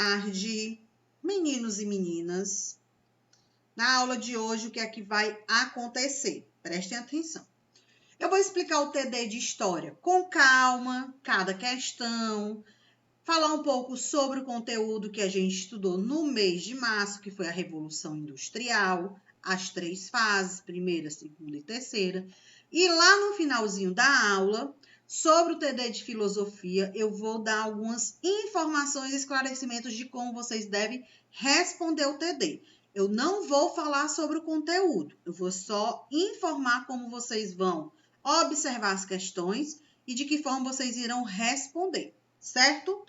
Tarde, meninos e meninas. Na aula de hoje, o que é que vai acontecer? Prestem atenção. Eu vou explicar o TD de História com calma, cada questão, falar um pouco sobre o conteúdo que a gente estudou no mês de março, que foi a Revolução Industrial, as 3 fases, primeira, segunda e terceira. E lá no finalzinho da aula, sobre o TD de Filosofia, eu vou dar algumas informações e esclarecimentos de como vocês devem responder o TD. Eu não vou falar sobre o conteúdo, eu vou só informar como vocês vão observar as questões e de que forma vocês irão responder, certo?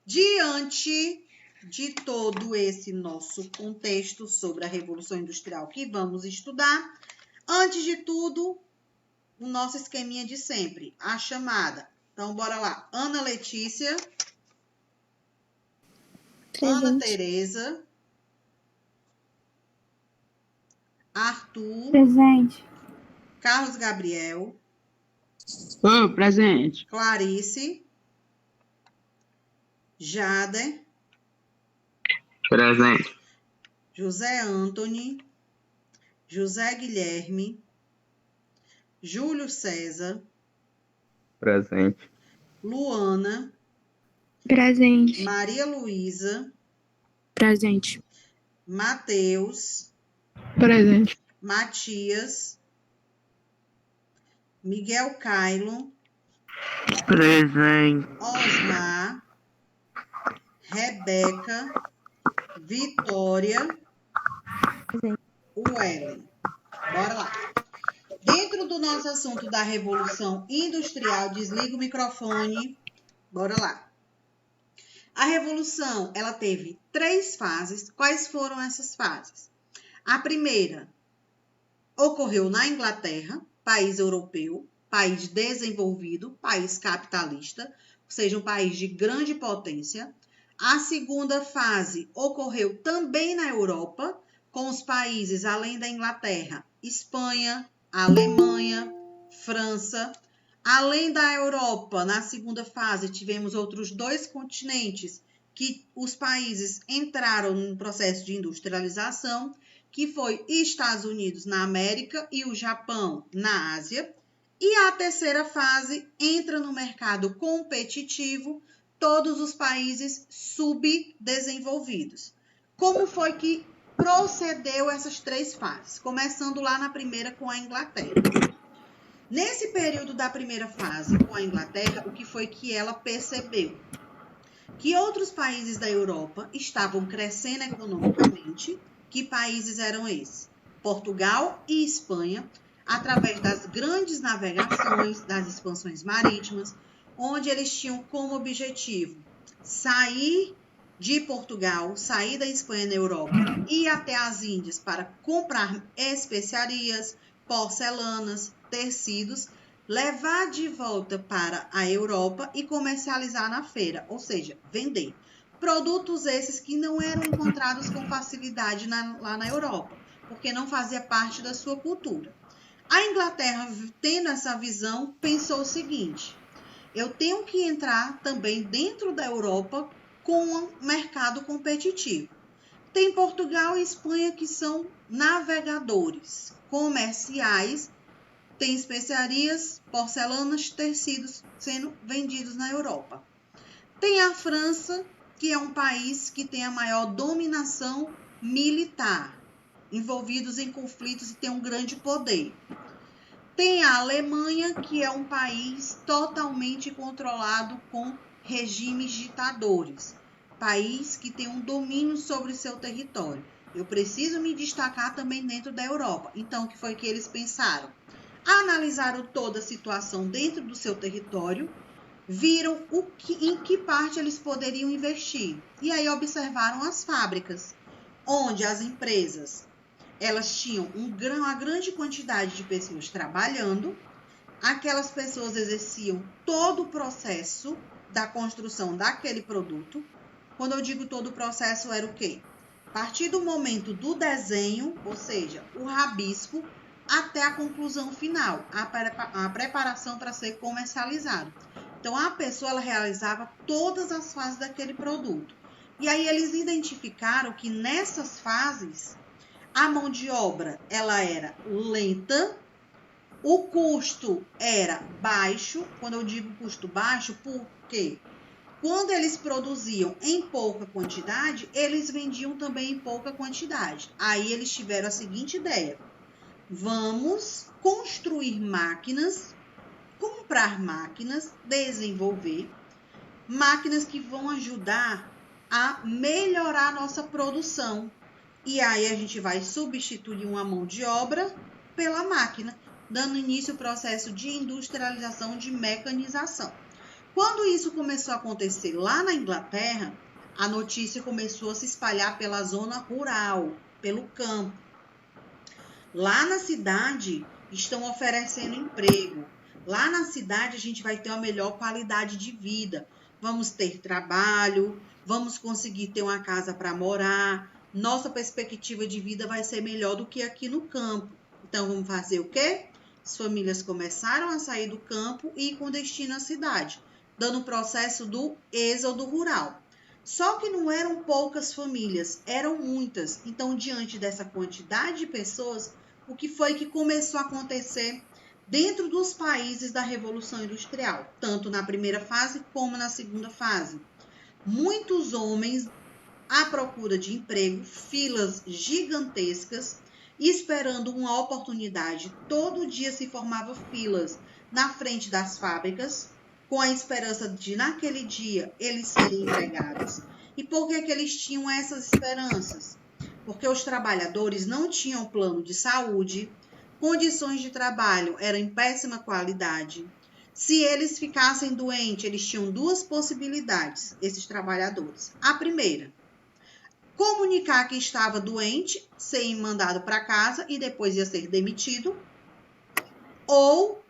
Diante de todo esse nosso contexto sobre a Revolução Industrial que vamos estudar, antes de tudo, o nosso esqueminha de sempre, a chamada. Então, bora lá. Ana Letícia. Presente. Ana Tereza. Arthur. Presente. Carlos Gabriel. Presente. Clarice. Jader. Presente. José Antony. José Guilherme. Júlio César. Presente. Luana. Presente. Maria Luísa. Presente. Mateus. Presente. Matias. Miguel Cailo. Presente. Osmar. Rebeca. Vitória. Uellen. Bora lá. Dentro do nosso assunto da Revolução Industrial, desliga o microfone. Bora lá. A Revolução, ela teve 3 fases. Quais foram essas fases? A primeira ocorreu na Inglaterra, país europeu, país desenvolvido, país capitalista, ou seja, um país de grande potência. A segunda fase ocorreu também na Europa, com os países, além da Inglaterra, Espanha, Alemanha, França. Além da Europa, na segunda fase, tivemos outros 2 continentes que os países entraram no processo de industrialização, que foi Estados Unidos na América e o Japão na Ásia. E a terceira fase entra no mercado competitivo, todos os países subdesenvolvidos. Como foi que procedeu essas 3 fases? Começando lá na primeira com a Inglaterra. Nesse período da primeira fase com a Inglaterra, o que foi que ela percebeu? Que outros países da Europa estavam crescendo economicamente. Que países eram esses? Portugal e Espanha, através das grandes navegações, das expansões marítimas, onde eles tinham como objetivo sair de Portugal, sair da Espanha na Europa, ir até as Índias para comprar especiarias, porcelanas, tecidos, levar de volta para a Europa e comercializar na feira, ou seja, vender. Produtos esses que não eram encontrados com facilidade lá na Europa, porque não fazia parte da sua cultura. A Inglaterra, tendo essa visão, pensou o seguinte: eu tenho que entrar também dentro da Europa com um mercado competitivo. Tem Portugal e Espanha que são navegadores, comerciais, tem especiarias, porcelanas, tecidos sendo vendidos na Europa. Tem a França, que é um país que tem a maior dominação militar, envolvidos em conflitos e tem um grande poder. Tem a Alemanha, que é um país totalmente controlado com regimes ditadores, país que tem um domínio sobre seu território. Eu preciso me destacar também dentro da Europa. Então, o que foi que eles pensaram? Analisaram toda a situação dentro do seu território, viram em que parte eles poderiam investir. E aí observaram as fábricas, onde as empresas elas tinham uma grande quantidade de pessoas trabalhando. Aquelas pessoas exerciam todo o processo da construção daquele produto. Quando eu digo todo o processo, era o quê? A partir do momento do desenho, ou seja, o rabisco, até a conclusão final, a preparação para ser comercializado. Então, a pessoa ela realizava todas as fases daquele produto. E aí eles identificaram que nessas fases a mão de obra ela era lenta, o custo era baixo. Quando eu digo custo baixo, por quê? Quando eles produziam em pouca quantidade, eles vendiam também em pouca quantidade. Aí eles tiveram a seguinte ideia: vamos construir máquinas, comprar máquinas, desenvolver máquinas que vão ajudar a melhorar a nossa produção. E aí a gente vai substituir uma mão de obra pela máquina, dando início ao processo de industrialização, de mecanização. Quando isso começou a acontecer lá na Inglaterra, a notícia começou a se espalhar pela zona rural, pelo campo. Lá na cidade estão oferecendo emprego. Lá na cidade a gente vai ter uma melhor qualidade de vida. Vamos ter trabalho, vamos conseguir ter uma casa para morar. Nossa perspectiva de vida vai ser melhor do que aqui no campo. Então vamos fazer o quê? As famílias começaram a sair do campo e ir com destino à cidade, dando o processo do êxodo rural. Só que não eram poucas famílias, eram muitas. Então, diante dessa quantidade de pessoas, o que foi que começou a acontecer dentro dos países da Revolução Industrial, tanto na primeira fase como na segunda fase? Muitos homens à procura de emprego, filas gigantescas, esperando uma oportunidade. Todo dia se formavam filas na frente das fábricas, com a esperança de, naquele dia, eles serem empregados. E por que eles tinham essas esperanças? Porque os trabalhadores não tinham plano de saúde, condições de trabalho eram em péssima qualidade. Se eles ficassem doentes, eles tinham duas possibilidades, esses trabalhadores. A primeira, comunicar que estava doente, ser mandado para casa e depois ia ser demitido, ou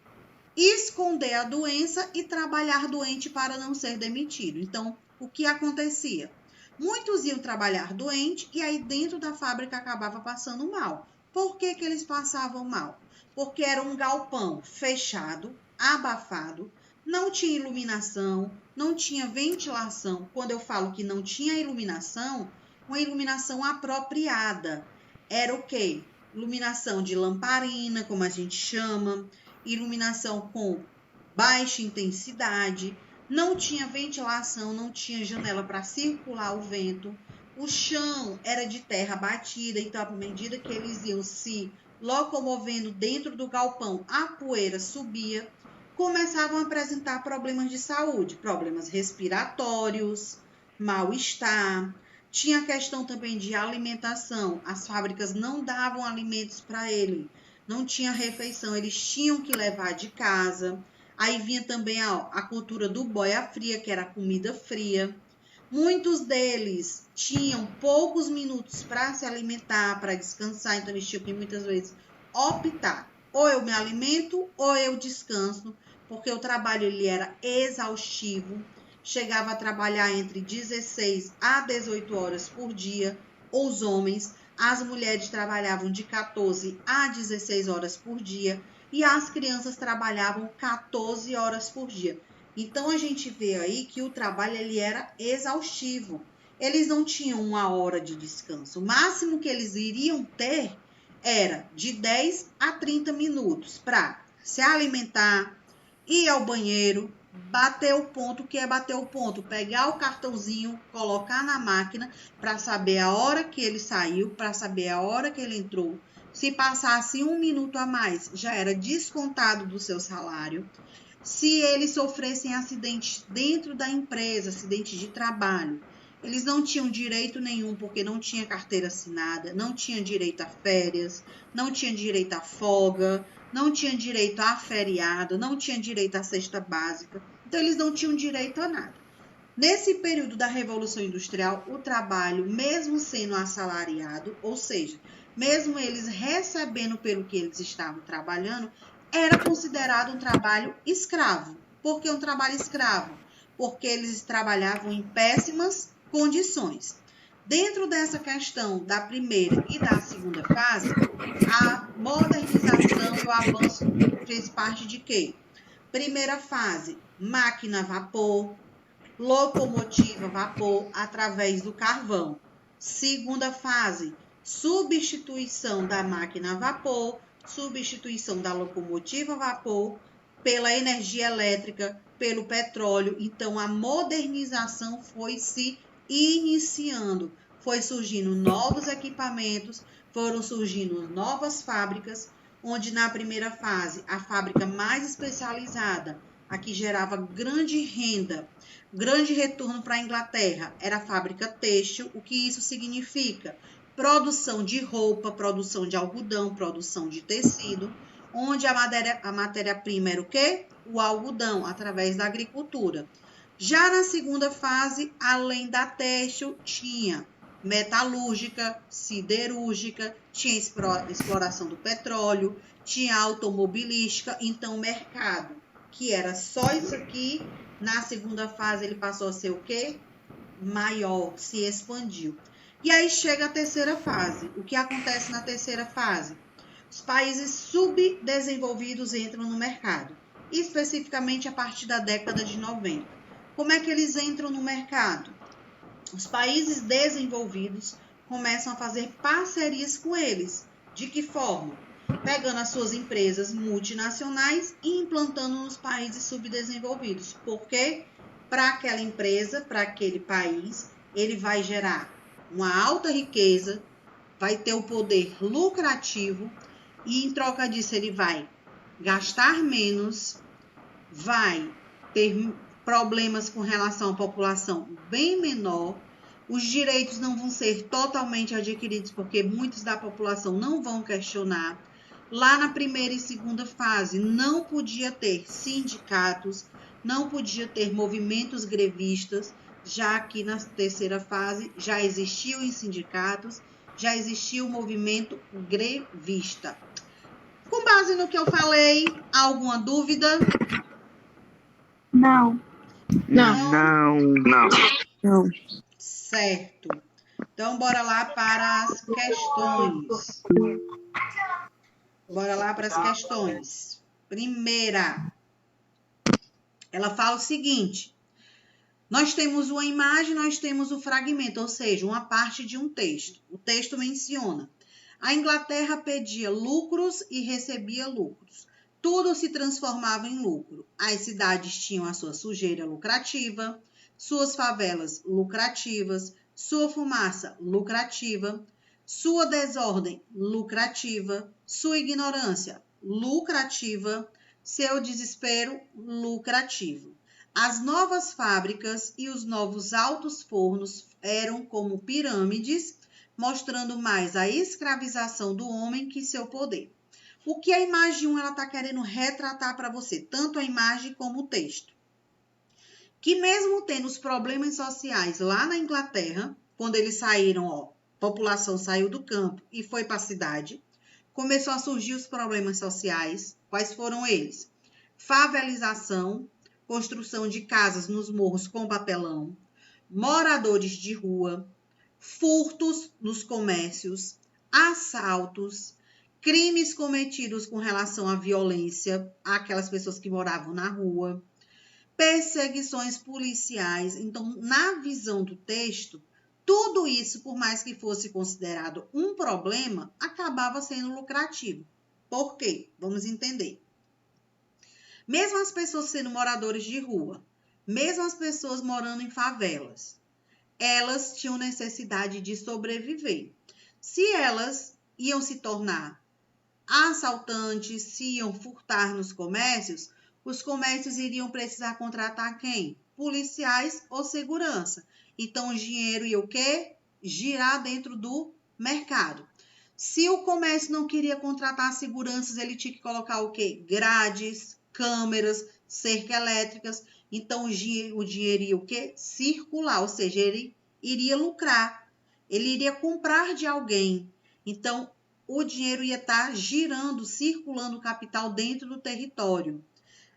esconder a doença e trabalhar doente para não ser demitido. Então, o que acontecia? Muitos iam trabalhar doente e aí dentro da fábrica acabava passando mal. Por que eles passavam mal? Porque era um galpão fechado, abafado, não tinha iluminação, não tinha ventilação. Quando eu falo que não tinha iluminação, uma iluminação apropriada. Era o quê? Iluminação de lamparina, como a gente chama, iluminação com baixa intensidade, não tinha ventilação, não tinha janela para circular o vento, o chão era de terra batida, então à medida que eles iam se locomovendo dentro do galpão, a poeira subia, começavam a apresentar problemas de saúde, problemas respiratórios, mal-estar. Tinha questão também de alimentação, as fábricas não davam alimentos para ele, não tinha refeição, eles tinham que levar de casa. Aí vinha também a cultura do boia fria, que era comida fria. Muitos deles tinham poucos minutos para se alimentar, para descansar, então eles tinham que muitas vezes optar. Ou eu me alimento ou eu descanso, porque o trabalho ele era exaustivo. Chegava a trabalhar entre 16 a 18 horas por dia, os homens. As mulheres trabalhavam de 14 a 16 horas por dia e as crianças trabalhavam 14 horas por dia. Então, a gente vê aí que o trabalho ele era exaustivo. Eles não tinham uma hora de descanso. O máximo que eles iriam ter era de 10 a 30 minutos para se alimentar, ir ao banheiro, bater o ponto. O que é bater o ponto? Pegar o cartãozinho, colocar na máquina para saber a hora que ele saiu, para saber a hora que ele entrou. Se passasse 1 minuto a mais, já era descontado do seu salário. Se eles sofressem acidentes dentro da empresa, acidentes de trabalho, eles não tinham direito nenhum, porque não tinha carteira assinada, não tinha direito a férias, não tinha direito a folga, não tinha direito a feriado, não tinha direito à cesta básica. Então, eles não tinham direito a nada. Nesse período da Revolução Industrial, o trabalho, mesmo sendo assalariado, ou seja, mesmo eles recebendo pelo que eles estavam trabalhando, era considerado um trabalho escravo. Por que um trabalho escravo? Porque eles trabalhavam em péssimas condições. Dentro dessa questão da primeira e da segunda fase, a modernização e o avanço fez parte de quê? Primeira fase, máquina a vapor. locomotiva a vapor através do carvão. Segunda fase, substituição da máquina a vapor, substituição da locomotiva a vapor pela energia elétrica, pelo petróleo. Então, a modernização foi se iniciando, foi surgindo novos equipamentos, foram surgindo novas fábricas, onde na primeira fase, a fábrica mais especializada, a que gerava grande renda, grande retorno para a Inglaterra, era a fábrica têxtil. O que isso significa? Produção de roupa, produção de algodão, produção de tecido, onde a matéria-prima era o quê? O algodão, através da agricultura. Já na segunda fase, além da têxtil, tinha metalúrgica, siderúrgica, tinha exploração do petróleo, tinha automobilística. Então, o mercado, que era só isso aqui, na segunda fase ele passou a ser o quê? Maior, se expandiu. E aí chega a terceira fase. O que acontece na terceira fase? Os países subdesenvolvidos entram no mercado, especificamente a partir da década de 90. Como é que eles entram no mercado? Os países desenvolvidos começam a fazer parcerias com eles. De que forma? Pegando as suas empresas multinacionais e implantando nos países subdesenvolvidos. Por quê? Para aquela empresa, para aquele país, ele vai gerar uma alta riqueza, vai ter o poder lucrativo e, em troca disso, ele vai gastar menos, vai ter problemas com relação à população bem menor, os direitos não vão ser totalmente adquiridos, porque muitos da população não vão questionar. Lá na primeira e segunda fase, não podia ter sindicatos, não podia ter movimentos grevistas, já que na terceira fase já existiam os sindicatos, já existia o movimento grevista. Com base no que eu falei, alguma dúvida? Não. Não. Certo. Então, bora lá para as questões. Primeira, ela fala o seguinte: nós temos uma imagem, nós temos o fragmento, ou seja, uma parte de um texto. O texto menciona: a Inglaterra pedia lucros e recebia lucros. Tudo se transformava em lucro. As cidades tinham a sua sujeira lucrativa, suas favelas lucrativas, sua fumaça lucrativa, sua desordem lucrativa, sua ignorância lucrativa, seu desespero lucrativo. As novas fábricas e os novos altos fornos eram como pirâmides, mostrando mais a escravização do homem que seu poder. O que a imagem 1 está querendo retratar para você, tanto a imagem como o texto? Que mesmo tendo os problemas sociais lá na Inglaterra, quando eles saíram, a população saiu do campo e foi para a cidade, começou a surgir os problemas sociais. Quais foram eles? Favelização, construção de casas nos morros com papelão, moradores de rua, furtos nos comércios, assaltos, crimes cometidos com relação à violência, àquelas pessoas que moravam na rua, perseguições policiais. Então, na visão do texto, tudo isso, por mais que fosse considerado um problema, acabava sendo lucrativo. Por quê? Vamos entender. Mesmo as pessoas sendo moradores de rua, mesmo as pessoas morando em favelas, elas tinham necessidade de sobreviver. Se elas iam se tornar assaltantes, se iam furtar nos comércios, os comércios iriam precisar contratar quem? Policiais ou segurança. Então, o dinheiro ia o quê? Girar dentro do mercado. Se o comércio não queria contratar seguranças, ele tinha que colocar o quê? Grades, câmeras, cerca elétricas. Então, o dinheiro ia o quê? Circular, ou seja, ele iria lucrar. Ele iria comprar de alguém. Então, o dinheiro ia estar girando, circulando o capital dentro do território.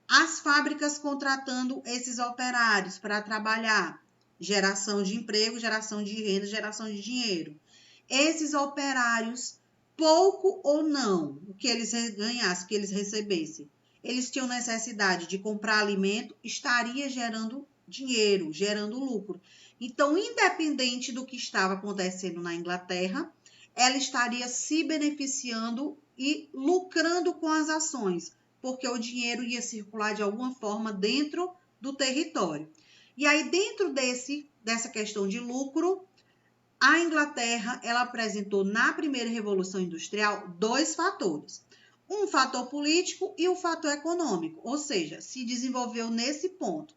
As fábricas contratando esses operários para trabalhar. Geração de emprego, geração de renda, geração de dinheiro. Esses operários, pouco ou não, o que eles ganhassem, o que eles recebessem, eles tinham necessidade de comprar alimento, estaria gerando dinheiro, gerando lucro. Então, independente do que estava acontecendo na Inglaterra, ela estaria se beneficiando e lucrando com as ações, porque o dinheiro ia circular de alguma forma dentro do território. E aí, dentro dessa questão de lucro, a Inglaterra ela apresentou na primeira Revolução Industrial 2 fatores. Um fator político e um fator econômico, ou seja, se desenvolveu nesse ponto.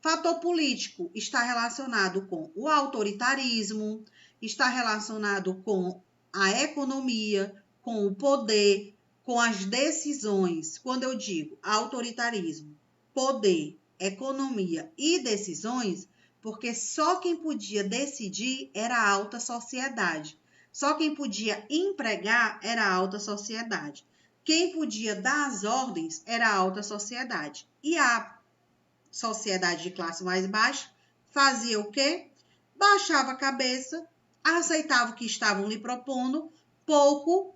Fator político está relacionado com o autoritarismo, está relacionado com a economia, com o poder, com as decisões. Quando eu digo autoritarismo, poder, economia e decisões, porque só quem podia decidir era a alta sociedade. Só quem podia empregar era a alta sociedade. Quem podia dar as ordens era a alta sociedade. E a sociedade de classe mais baixa fazia o quê? Baixava a cabeça, aceitava o que estavam lhe propondo, pouco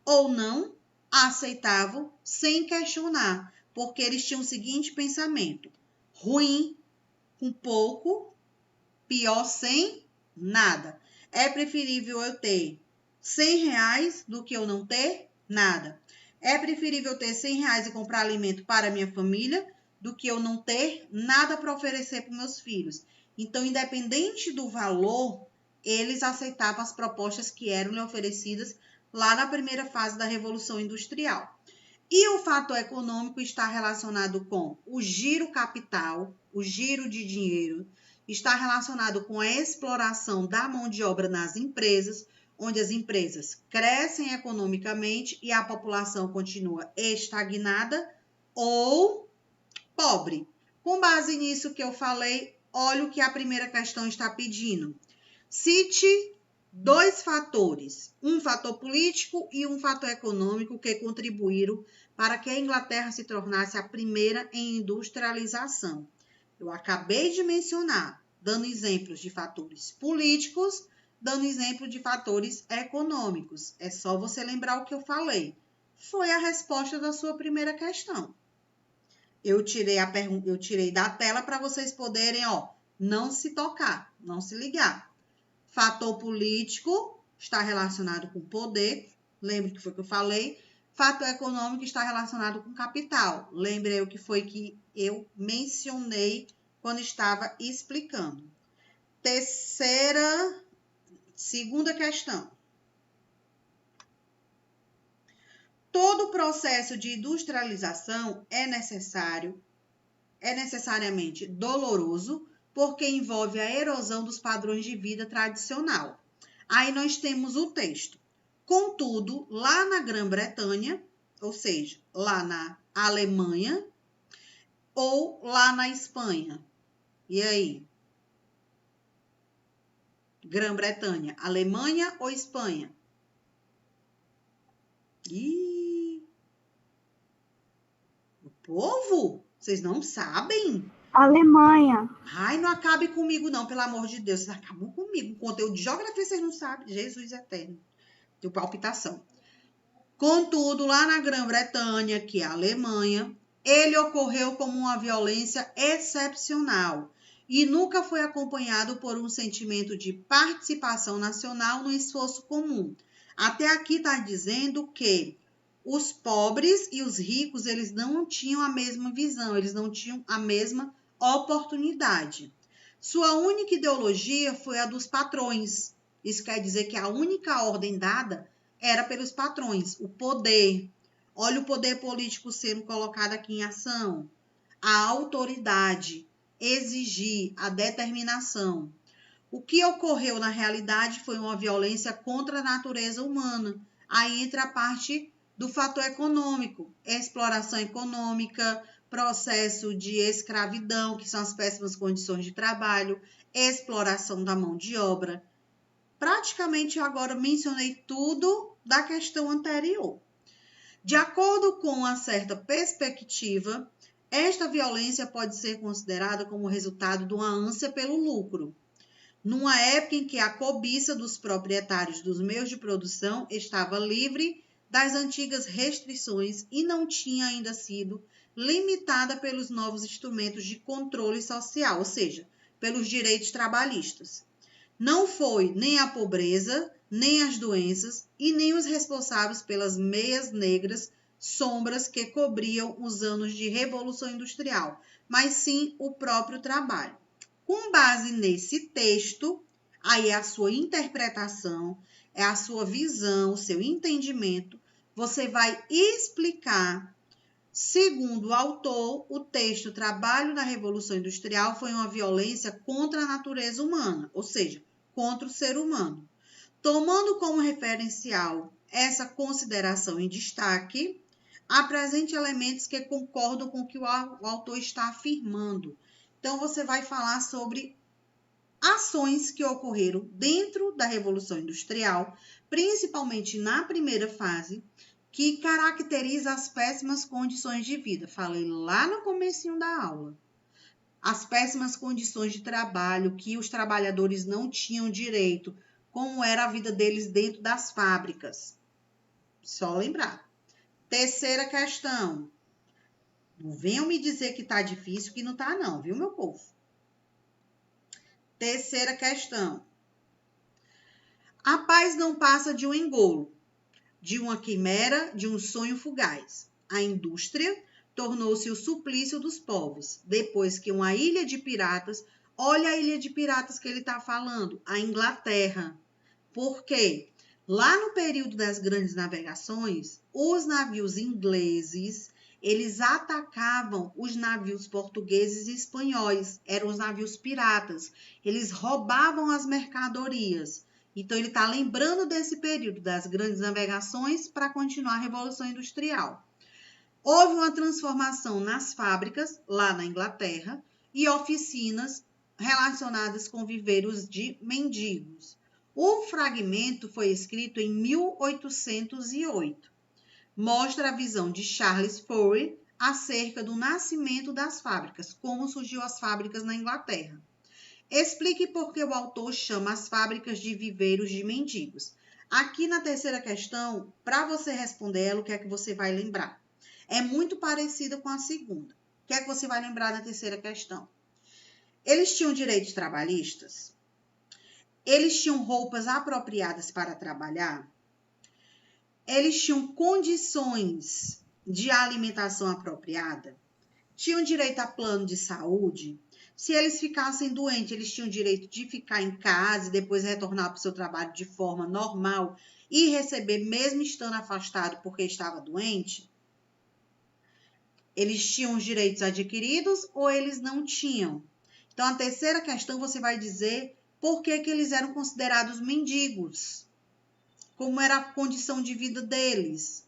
ou não aceitavam sem questionar, porque eles tinham o seguinte pensamento: ruim com pouco, pior sem nada. É preferível eu ter R$100 do que eu não ter nada. É preferível ter R$100 e comprar alimento para minha família do que eu não ter nada para oferecer para meus filhos. Então, independente do valor, eles aceitavam as propostas que eram lhe oferecidas lá na primeira fase da Revolução Industrial. E o fator econômico está relacionado com o giro capital, o giro de dinheiro, está relacionado com a exploração da mão de obra nas empresas, onde as empresas crescem economicamente e a população continua estagnada ou pobre. Com base nisso que eu falei, olha o que a primeira questão está pedindo. Cite 2 fatores, um fator político e um fator econômico que contribuíram para que a Inglaterra se tornasse a primeira em industrialização. Eu acabei de mencionar, dando exemplos de fatores políticos, dando exemplo de fatores econômicos. É só você lembrar o que eu falei. Foi a resposta da sua primeira questão. Eu tirei da tela para vocês poderem, não se tocar, não se ligar. Fator político está relacionado com poder, lembre que foi o que eu falei. Fator econômico está relacionado com capital. Lembre o que foi que eu mencionei quando estava explicando. Segunda questão. Todo o processo de industrialização é necessariamente doloroso, porque envolve a erosão dos padrões de vida tradicional. Aí nós temos o texto. Contudo, lá na Grã-Bretanha, ou seja, lá na Alemanha ou lá na Espanha. E aí? Grã-Bretanha, Alemanha ou Espanha? O povo? Vocês não sabem? Alemanha. Ai, não acabe comigo não, pelo amor de Deus. Vocês acabam comigo. Conteúdo de geografia vocês não sabem. Jesus eterno. Deu palpitação. Contudo, lá na Grã-Bretanha, que é a Alemanha, ele ocorreu como uma violência excepcional e nunca foi acompanhado por um sentimento de participação nacional no esforço comum. Até aqui está dizendo que os pobres e os ricos, eles não tinham a mesma visão, eles não tinham a mesma oportunidade. Sua única ideologia foi a dos patrões. Isso quer dizer que a única ordem dada era pelos patrões, o poder. Olha o poder político sendo colocado aqui em ação. A autoridade, exigir, a determinação. O que ocorreu na realidade foi uma violência contra a natureza humana. Aí entra a parte do fator econômico, exploração econômica, processo de escravidão, que são as péssimas condições de trabalho, exploração da mão de obra. Praticamente eu agora mencionei tudo da questão anterior. De acordo com uma certa perspectiva, esta violência pode ser considerada como resultado de uma ânsia pelo lucro. Numa época em que a cobiça dos proprietários dos meios de produção estava livre das antigas restrições e não tinha ainda sido limitada pelos novos instrumentos de controle social, ou seja, pelos direitos trabalhistas. Não foi nem a pobreza, nem as doenças e nem os responsáveis pelas meias negras sombras que cobriam os anos de Revolução Industrial, mas sim o próprio trabalho. Com base nesse texto, aí é a sua interpretação, é a sua visão, o seu entendimento, você vai explicar, segundo o autor, o texto Trabalho na Revolução Industrial foi uma violência contra a natureza humana, ou seja, contra o ser humano. Tomando como referencial essa consideração em destaque, apresente elementos que concordam com o que o autor está afirmando. Então, você vai falar sobre ações que ocorreram dentro da Revolução Industrial, principalmente na primeira fase, que caracteriza as péssimas condições de vida. Falei lá no comecinho da aula. As péssimas condições de trabalho, que os trabalhadores não tinham direito, como era a vida deles dentro das fábricas. Só lembrar. Terceira questão. Não venham me dizer que está difícil, que não está não, viu, meu povo? Terceira questão. A paz não passa de um engodo, de uma quimera, de um sonho fugaz. A indústria tornou-se o suplício dos povos, depois que uma ilha de piratas, olha a ilha de piratas que ele está falando, a Inglaterra. Por quê? Lá no período das grandes navegações, os navios ingleses, eles atacavam os navios portugueses e espanhóis, eram os navios piratas. Eles roubavam as mercadorias. Então, ele está lembrando desse período das grandes navegações para continuar a Revolução Industrial. Houve uma transformação nas fábricas, lá na Inglaterra, e oficinas relacionadas com viveiros de mendigos. O fragmento foi escrito em 1808. Mostra a visão de Charles Fourier acerca do nascimento das fábricas, como surgiu as fábricas na Inglaterra. Explique por que o autor chama as fábricas de viveiros de mendigos. Aqui na terceira questão, para você responder ela, o que é que você vai lembrar? É muito parecida com a segunda. O que é que você vai lembrar na terceira questão? Eles tinham direitos trabalhistas? Eles tinham roupas apropriadas para trabalhar? Eles tinham condições de alimentação apropriada? Tinham direito a plano de saúde? Se eles ficassem doentes, eles tinham direito de ficar em casa e depois retornar para o seu trabalho de forma normal e receber, mesmo estando afastado porque estava doente? Eles tinham os direitos adquiridos ou eles não tinham? Então, a terceira questão você vai dizer por que eles eram considerados mendigos. Como era a condição de vida deles.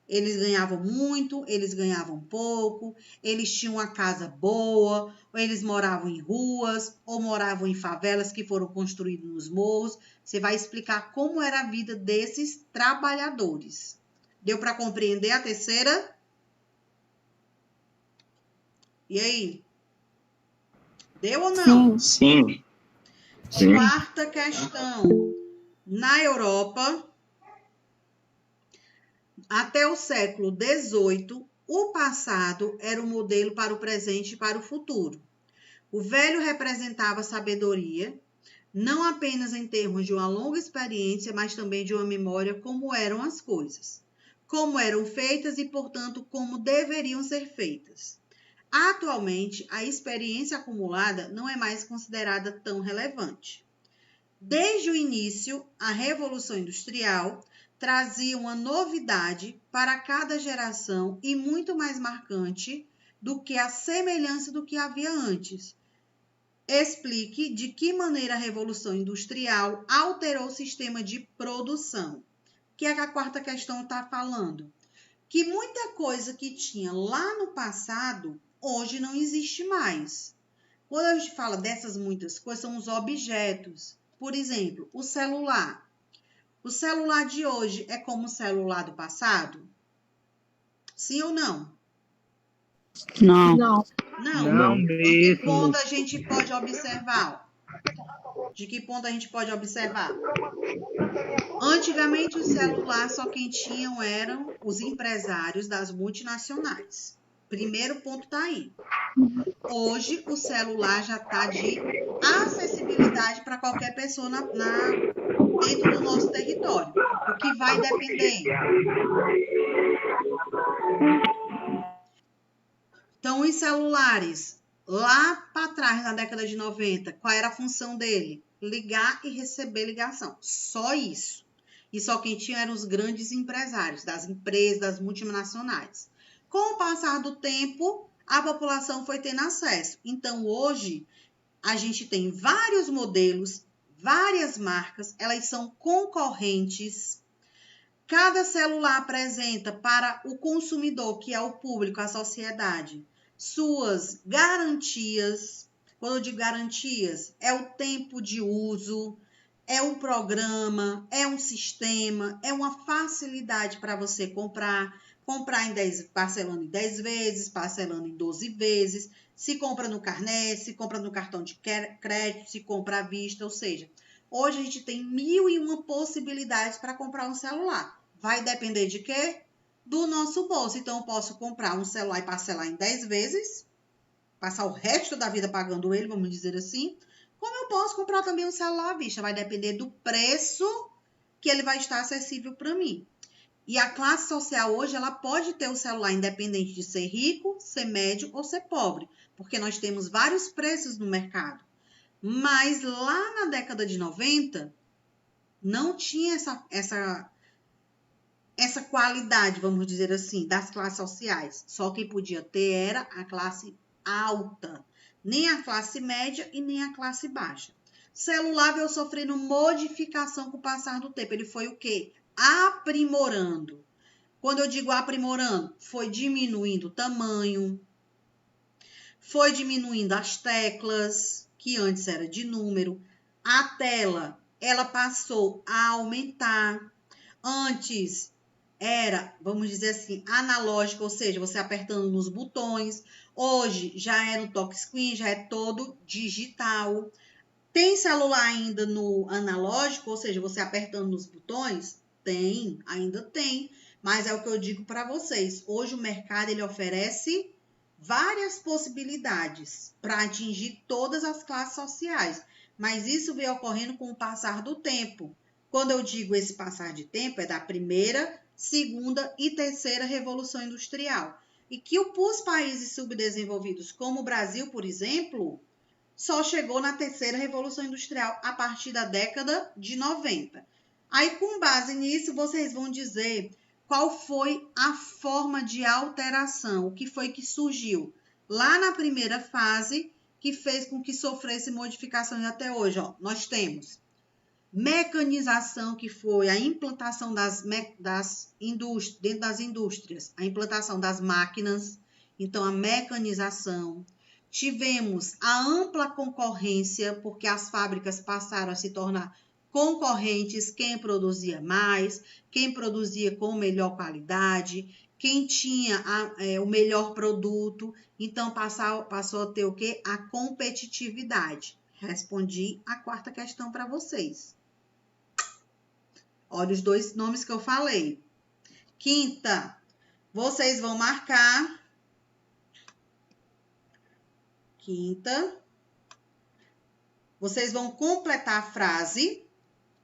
Eles ganhavam muito, eles ganhavam pouco, eles tinham uma casa boa, ou eles moravam em ruas, ou moravam em favelas que foram construídas nos morros. Você vai explicar como era a vida desses trabalhadores. Deu para compreender a terceira? E aí? Deu ou não? Sim. Quarta questão. Na Europa, até o século XVIII, o passado era o modelo para o presente e para o futuro. O velho representava sabedoria, não apenas em termos de uma longa experiência, mas também de uma memória como eram as coisas, como eram feitas e, portanto, como deveriam ser feitas. Atualmente, a experiência acumulada não é mais considerada tão relevante. Desde o início, a Revolução Industrial trazia uma novidade para cada geração e muito mais marcante do que a semelhança do que havia antes. Explique de que maneira a Revolução Industrial alterou o sistema de produção. O que é que a quarta questão está falando? Que muita coisa que tinha lá no passado, hoje não existe mais. Quando a gente fala dessas muitas coisas, são os objetos. Por exemplo, o celular. O celular de hoje é como o celular do passado? Sim ou não? Não. Não De que mesmo. ponto a gente pode observar? De que ponto a gente pode observar? Antigamente, o celular só quem tinham eram os empresários das multinacionais. Primeiro ponto tá aí. Hoje, o celular já está de acessibilidade para qualquer pessoa dentro do nosso território. O que vai depender? Então, os celulares, lá para trás, na década de 90, qual era a função dele? Ligar e receber ligação. Só isso. E só quem tinha eram os grandes empresários, das empresas, das multinacionais. Com o passar do tempo, a população foi tendo acesso. Então, hoje, a gente tem vários modelos, várias marcas, elas são concorrentes. Cada celular apresenta para o consumidor, que é o público, a sociedade, suas garantias. Quando eu digo garantias, é o tempo de uso, é um programa, é um sistema, é uma facilidade para você comprar em 10, parcelando em 10 vezes, parcelando em 12 vezes, se compra no carnê, se compra no cartão de crédito, se compra à vista, ou seja, hoje a gente tem 1001 possibilidades para comprar um celular. Vai depender de quê? Do nosso bolso. Então, eu posso comprar um celular e parcelar em 10 vezes, passar o resto da vida pagando ele, vamos dizer assim, como eu posso comprar também um celular à vista. Vai depender do preço que ele vai estar acessível para mim. E a classe social hoje, ela pode ter o celular independente de ser rico, ser médio ou ser pobre, porque nós temos vários preços no mercado. Mas lá na década de 90, não tinha essa qualidade, vamos dizer assim, das classes sociais. Só quem podia ter era a classe alta, nem a classe média e nem a classe baixa. Celular veio sofrendo modificação com o passar do tempo. Ele foi o quê? Aprimorando. Quando eu digo aprimorando, foi diminuindo o tamanho, foi diminuindo as teclas, que antes era de número. A tela, ela passou a aumentar. Antes era, vamos dizer assim, analógico, ou seja, você apertando nos botões. Hoje já é no touchscreen, já é todo digital. Tem celular ainda no analógico, ou seja, você apertando nos botões? Tem, ainda tem. Mas é o que eu digo para vocês. Hoje o mercado ele oferece várias possibilidades para atingir todas as classes sociais. Mas isso vem ocorrendo com o passar do tempo. Quando eu digo esse passar de tempo, é da primeira, segunda e terceira revolução industrial. E que os países subdesenvolvidos, como o Brasil, por exemplo, só chegou na terceira revolução industrial a partir da década de 90. Aí, com base nisso, vocês vão dizer qual foi a forma de alteração, o que foi que surgiu lá na primeira fase, que fez com que sofresse modificações até hoje. Ó, nós temos mecanização, que foi a implantação dentro das indústrias, a implantação das máquinas, então a mecanização. Tivemos a ampla concorrência, porque as fábricas passaram a se tornar concorrentes, quem produzia mais, quem produzia com melhor qualidade, quem tinha o melhor produto, então passou a ter o quê? A competitividade. Respondi a quarta questão para vocês. Olha os dois nomes que eu falei. Quinta, vocês vão marcar. Quinta, vocês vão completar a frase,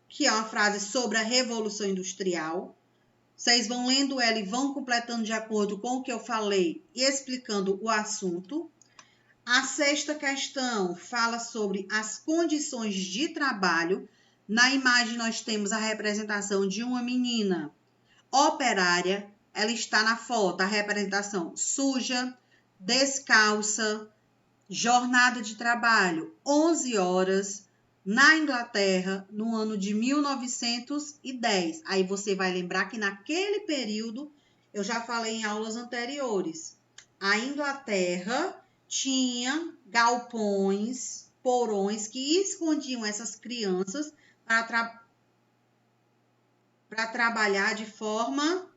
que é uma frase sobre a Revolução Industrial. Vocês vão lendo ela e vão completando de acordo com o que eu falei e explicando o assunto. A sexta questão fala sobre as condições de trabalho. Na imagem nós temos a representação de uma menina operária. Ela está na foto, a representação suja, descalça, jornada de trabalho 11 horas, na Inglaterra, no ano de 1910. Aí você vai lembrar que naquele período, eu já falei em aulas anteriores, a Inglaterra tinha galpões, porões que escondiam essas crianças para trabalhar de forma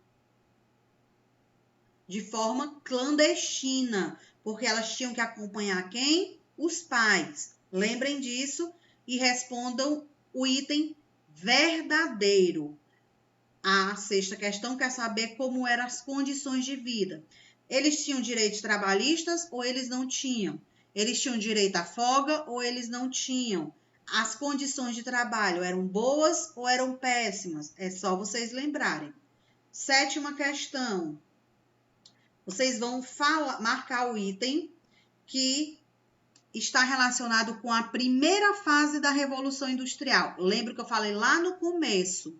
clandestina, porque elas tinham que acompanhar quem? Os pais. Lembrem disso e respondam o item verdadeiro. A sexta questão quer saber como eram as condições de vida. Eles tinham direitos trabalhistas ou eles não tinham? Eles tinham direito à folga ou eles não tinham? As condições de trabalho eram boas ou eram péssimas? É só vocês lembrarem. 7ª questão. Vocês vão marcar o item que está relacionado com a primeira fase da Revolução Industrial. Lembra que eu falei lá no começo?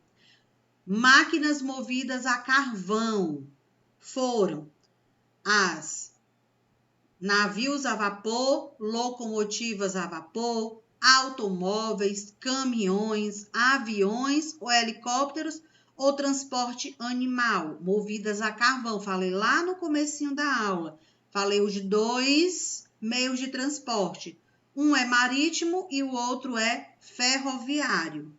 Máquinas movidas a carvão foram as navios a vapor, locomotivas a vapor, automóveis, caminhões, aviões ou helicópteros ou transporte animal, movidas a carvão. Falei lá no comecinho da aula. Falei os 2 meios de transporte. Um é marítimo e o outro é ferroviário.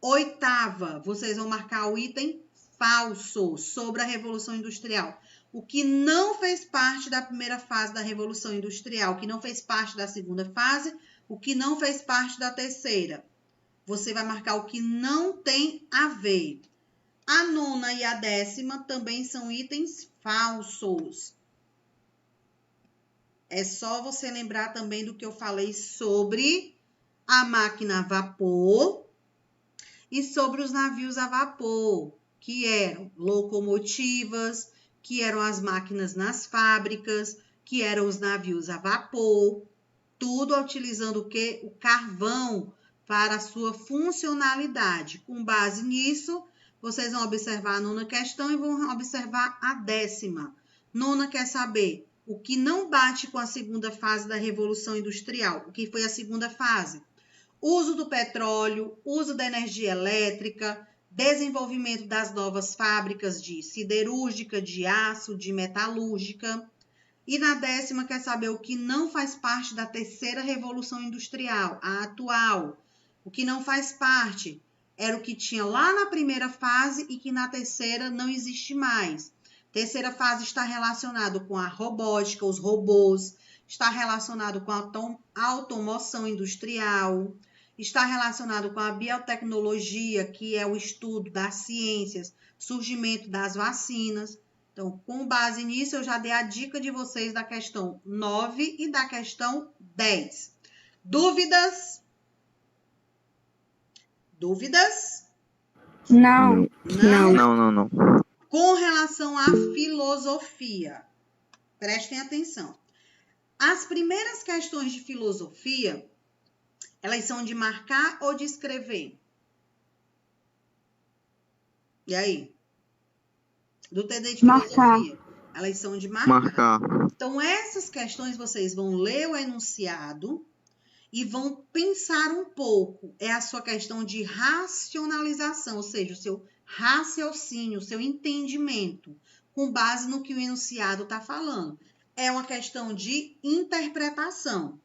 8ª, vocês vão marcar o item falso sobre a Revolução Industrial. O que não fez parte da primeira fase da Revolução Industrial, o que não fez parte da segunda fase, o que não fez parte da terceira. Você vai marcar o que não tem a ver. A 9ª e a 10ª também são itens falsos. É só você lembrar também do que eu falei sobre a máquina a vapor e sobre os navios a vapor, que eram locomotivas, que eram as máquinas nas fábricas, que eram os navios a vapor, tudo utilizando o quê? O carvão para a sua funcionalidade. Com base nisso, vocês vão observar a 9ª questão e vão observar a 10ª. 9ª quer saber o que não bate com a segunda fase da Revolução Industrial. O que foi a segunda fase? Uso do petróleo, uso da energia elétrica, desenvolvimento das novas fábricas de siderúrgica, de aço, de metalúrgica. E na 10ª quer saber o que não faz parte da terceira Revolução Industrial, a atual. O que não faz parte era o que tinha lá na primeira fase e que na terceira não existe mais. Terceira fase está relacionado com a robótica, os robôs, está relacionado com a automoção industrial, está relacionado com a biotecnologia, que é o estudo das ciências, surgimento das vacinas. Então, com base nisso, eu já dei a dica de vocês da questão 9 e da questão 10. Dúvidas? Dúvidas? Não. Não. Com relação à filosofia, prestem atenção. As primeiras questões de filosofia, elas são de marcar ou de escrever? E aí? Do TD de filosofia. Elas são de marcar. Então, essas questões vocês vão ler o enunciado e vão pensar um pouco. É a sua questão de racionalização, ou seja, o seu raciocínio, o seu entendimento, com base no que o enunciado está falando. É uma questão de interpretação.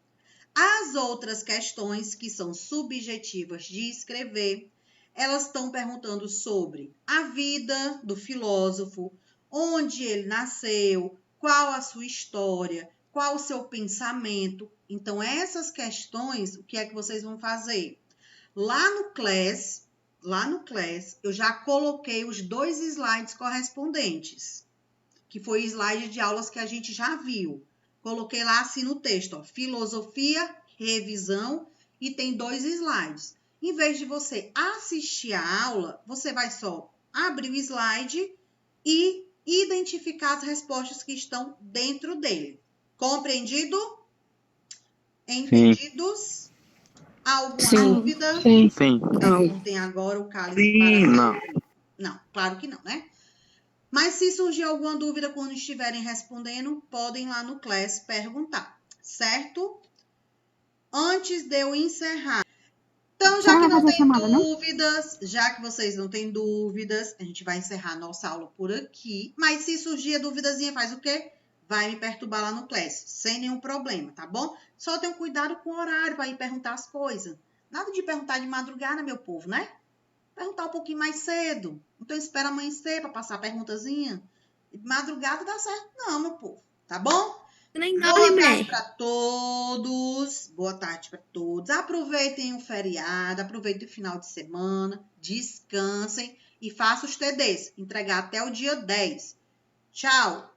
As outras questões, que são subjetivas de escrever, elas estão perguntando sobre a vida do filósofo, onde ele nasceu, qual a sua história, qual o seu pensamento. Então, essas questões, o que é que vocês vão fazer? Lá no Class, eu já coloquei os 2 slides correspondentes, que foi slide de aulas que a gente já viu. Coloquei lá assim no texto, ó, filosofia, revisão, e tem 2 slides. Em vez de você assistir a aula, você vai só abrir o slide e identificar as respostas que estão dentro dele. Compreendido? Entendidos? Sim. Alguma dúvida? Sim. Perguntem agora o cálice para... Não, claro que não, né? Mas se surgir alguma dúvida quando estiverem respondendo, podem lá no Class perguntar, certo? Antes de eu encerrar. Então, já que não tem dúvidas, já que vocês não têm dúvidas, a gente vai encerrar a nossa aula por aqui. Mas se surgir a duvidazinha, faz o quê? Vai me perturbar lá no Class, sem nenhum problema, tá bom? Só tenham cuidado com o horário para ir perguntar as coisas. Nada de perguntar de madrugada, meu povo, né? Perguntar um pouquinho mais cedo. Então, espera amanhecer para passar a perguntazinha. De madrugada dá certo não, meu povo. Tá bom? Boa tarde para todos. Boa tarde para todos. Aproveitem o feriado, aproveitem o final de semana, descansem e façam os TDs. Entregar até o dia 10. Tchau.